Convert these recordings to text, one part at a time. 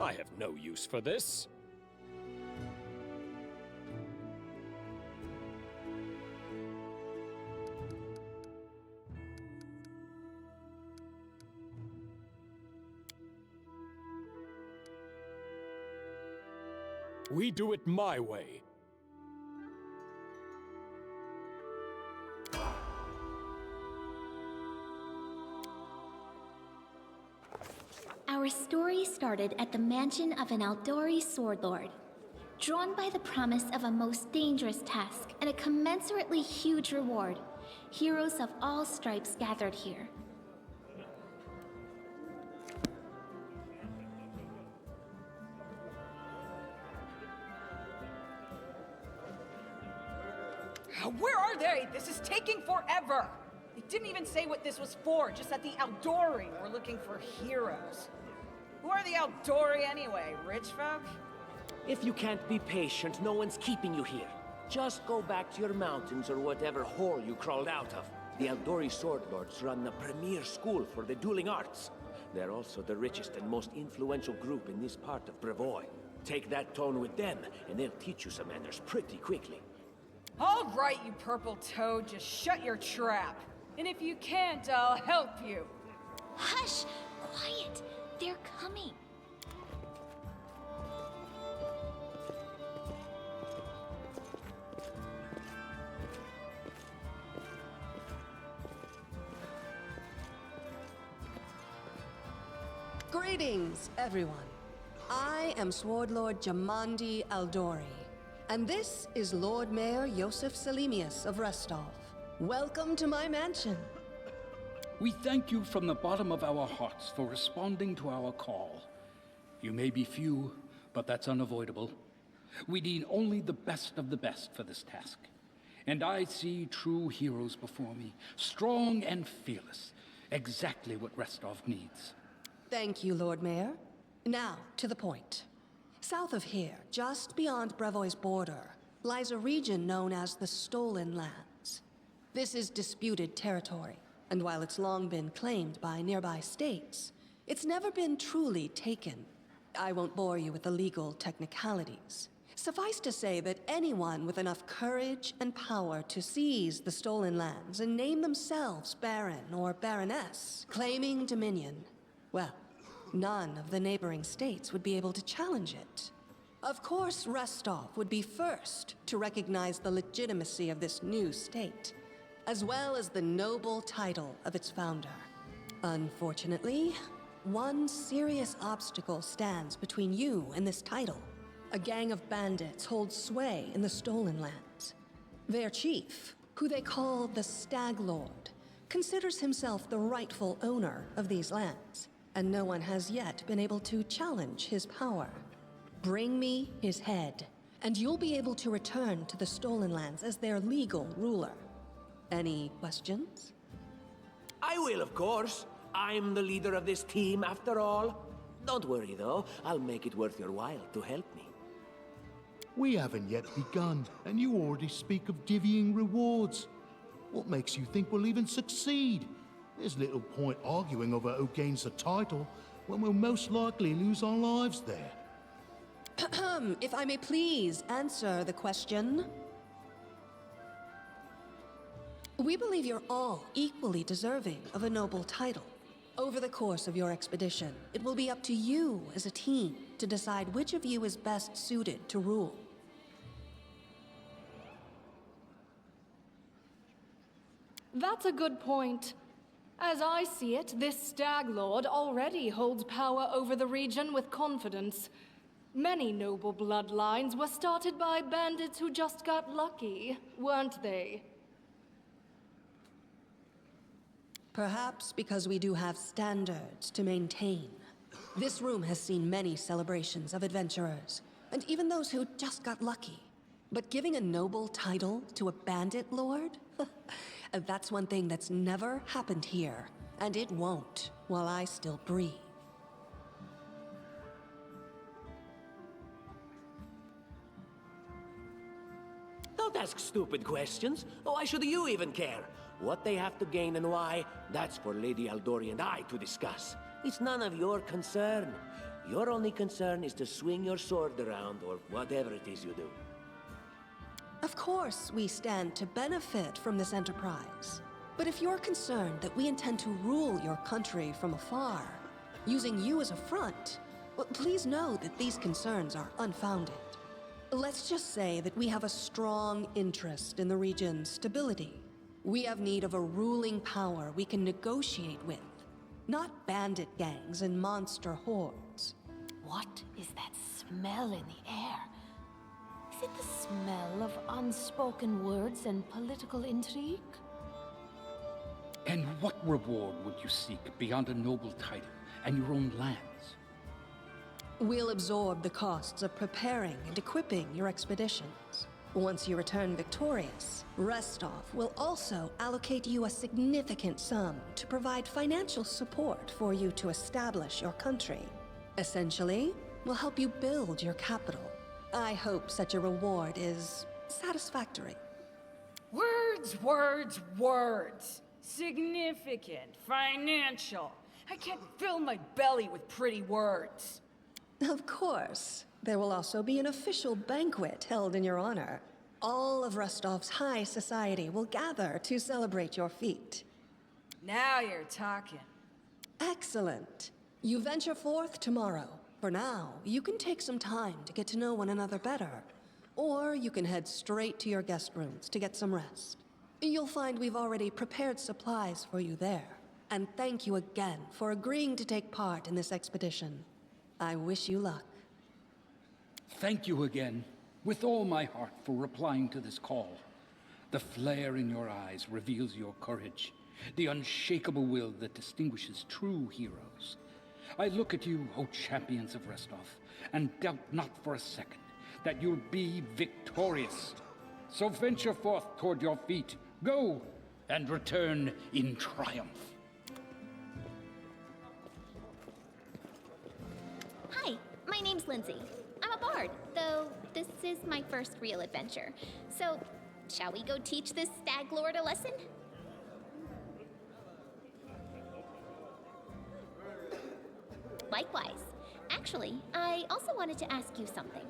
I have no use for this. We do it my way. Our story started at the mansion of an Aldori sword lord. Drawn by the promise of a most dangerous task and a commensurately huge reward, heroes of all stripes gathered here. Where are they? This is taking forever! They didn't even say what this was for, just that the Aldori were looking for heroes. Who are the Aldori anyway? Rich folk? If you can't be patient, no one's keeping you here. Just go back to your mountains or whatever hole you crawled out of. The Aldori Sword Lords run the premier school for the dueling arts. They're also the richest and most influential group in this part of Brevoy. Take that tone with them, and they'll teach you some manners pretty quickly. All right, you purple toad, just shut your trap. And if you can't, I'll help you. Hush! Quiet! They're coming. Greetings, everyone. I am Sword Lord Jamandi Aldori, and this is Lord Mayor Yosef Salimius of Restov. Welcome to my mansion. We thank you from the bottom of our hearts for responding to our call. You may be few, but that's unavoidable. We need only the best of the best for this task. And I see true heroes before me, strong and fearless, exactly what Restov needs. Thank you, Lord Mayor. Now, to the point. South of here, just beyond Brevoy's border, lies a region known as the Stolen Lands. This is disputed territory, and while it's long been claimed by nearby states, it's never been truly taken. I won't bore you with the legal technicalities. Suffice to say that anyone with enough courage and power to seize the Stolen Lands and name themselves Baron or Baroness, claiming dominion, well, none of the neighboring states would be able to challenge it. Of course, Restov would be first to recognize the legitimacy of this new state, as well as the noble title of its founder. Unfortunately, one serious obstacle stands between you and this title. A gang of bandits holds sway in the Stolen Lands. Their chief, who they call the Stag Lord, considers himself the rightful owner of these lands, and no one has yet been able to challenge his power. Bring me his head, and you'll be able to return to the Stolen Lands as their legal ruler. Any questions? I will, of course. I'm the leader of this team, after all. Don't worry, though. I'll make it worth your while to help me. We haven't yet begun, and you already speak of divvying rewards. What makes you think we'll even succeed? There's little point arguing over who gains the title when we'll most likely lose our lives there. If I may please answer the question. We believe you're all equally deserving of a noble title. Over the course of your expedition, it will be up to you as a team to decide which of you is best suited to rule. That's a good point. As I see it, this Stag Lord already holds power over the region with confidence. Many noble bloodlines were started by bandits who just got lucky, weren't they? Perhaps because we do have standards to maintain. This room has seen many celebrations of adventurers, and even those who just got lucky. But giving a noble title to a bandit lord? That's one thing that's never happened here, and it won't while I still breathe. Don't ask stupid questions. Why should you even care? What they have to gain and why, that's for Lady Aldori and I to discuss. It's none of your concern. Your only concern is to swing your sword around, or whatever it is you do. Of course, we stand to benefit from this enterprise. But if you're concerned that we intend to rule your country from afar, using you as a front, well, please know that these concerns are unfounded. Let's just say that we have a strong interest in the region's stability. We have need of a ruling power we can negotiate with, not bandit gangs and monster hordes. What is that smell in the air? Is it the smell of unspoken words and political intrigue? And what reward would you seek beyond a noble title and your own lands? We'll absorb the costs of preparing and equipping your expeditions. Once you return victorious, Restov will also allocate you a significant sum to provide financial support for you to establish your country. Essentially, we'll help you build your capital. I hope such a reward is satisfactory. Words, words, words. Significant, financial. I can't fill my belly with pretty words. Of course. There will also be an official banquet held in your honor. All of Rostov's high society will gather to celebrate your feat. Now you're talking. Excellent. You venture forth tomorrow. For now, you can take some time to get to know one another better. Or you can head straight to your guest rooms to get some rest. You'll find we've already prepared supplies for you there. And thank you again for agreeing to take part in this expedition. I wish you luck. Thank you again, with all my heart, for replying to this call. The flare in your eyes reveals your courage, the unshakable will that distinguishes true heroes. I look at you, O champions of Restov, and doubt not for a second that you'll be victorious. So venture forth toward your feet. Go, and return in triumph. Hi, my name's Lindsay. I'm a bard, though this is my first real adventure. So, shall we go teach this stag lord a lesson? Likewise. Actually, I also wanted to ask you something.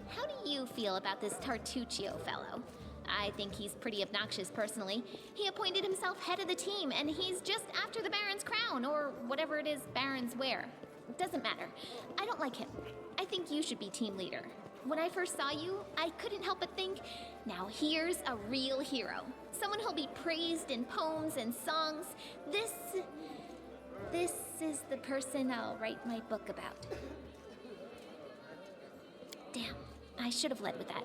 How do you feel about this Tartuccio fellow? I think he's pretty obnoxious personally. He appointed himself head of the team, and he's just after the Baron's crown, or whatever it is barons wear. Doesn't matter. I don't like him. I think you should be team leader. When I first saw you, I couldn't help but think, now here's a real hero. Someone who'll be praised in poems and songs. This is the person I'll write my book about. Damn, I should have led with that.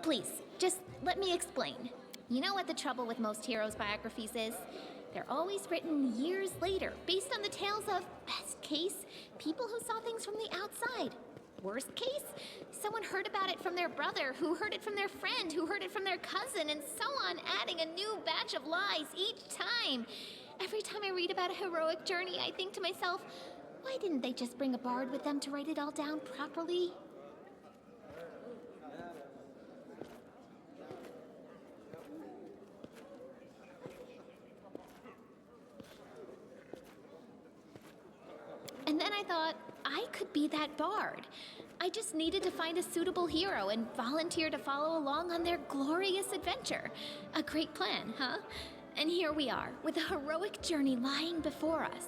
Please, just let me explain. You know what the trouble with most heroes' biographies is? They're always written years later, based on the tales of, best case, people who saw things from the outside. Worst case, someone heard about it from their brother, who heard it from their friend, who heard it from their cousin, and so on, adding a new batch of lies each time. Every time I read about a heroic journey, I think to myself, why didn't they just bring a bard with them to write it all down properly? And then I thought, I could be that bard. I just needed to find a suitable hero and volunteer to follow along on their glorious adventure. A great plan, huh? And here we are, with a heroic journey lying before us.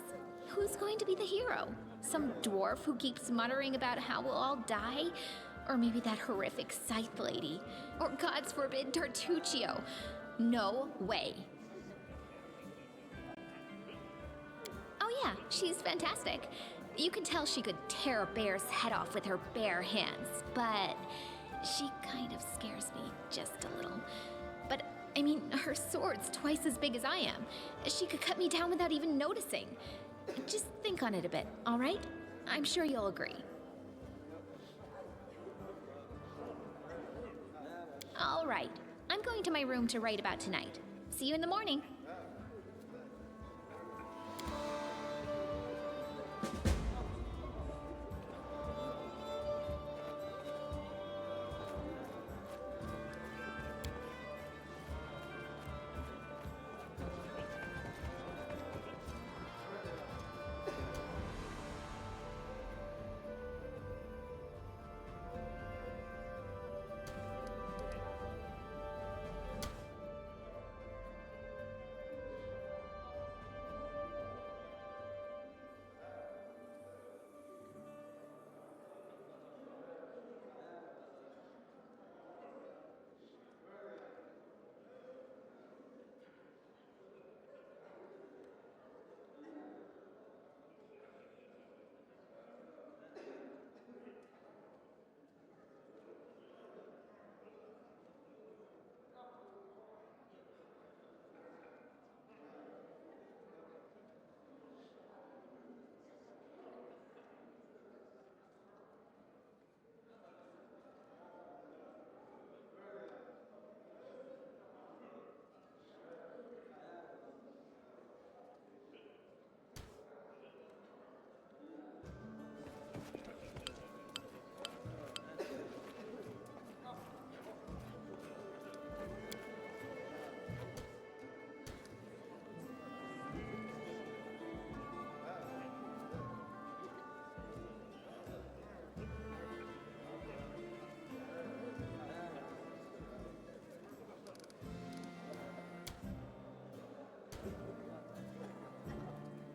Who's going to be the hero? Some dwarf who keeps muttering about how we'll all die? Or maybe that horrific scythe lady? Or, God's forbid, Tartuccio? No way. Oh yeah, she's fantastic. You can tell she could tear a bear's head off with her bare hands, but she kind of scares me just a little. But, I mean, her sword's twice as big as I am. She could cut me down without even noticing. Just think on it a bit, all right? I'm sure you'll agree. All right, I'm going to my room to write about tonight. See you in the morning.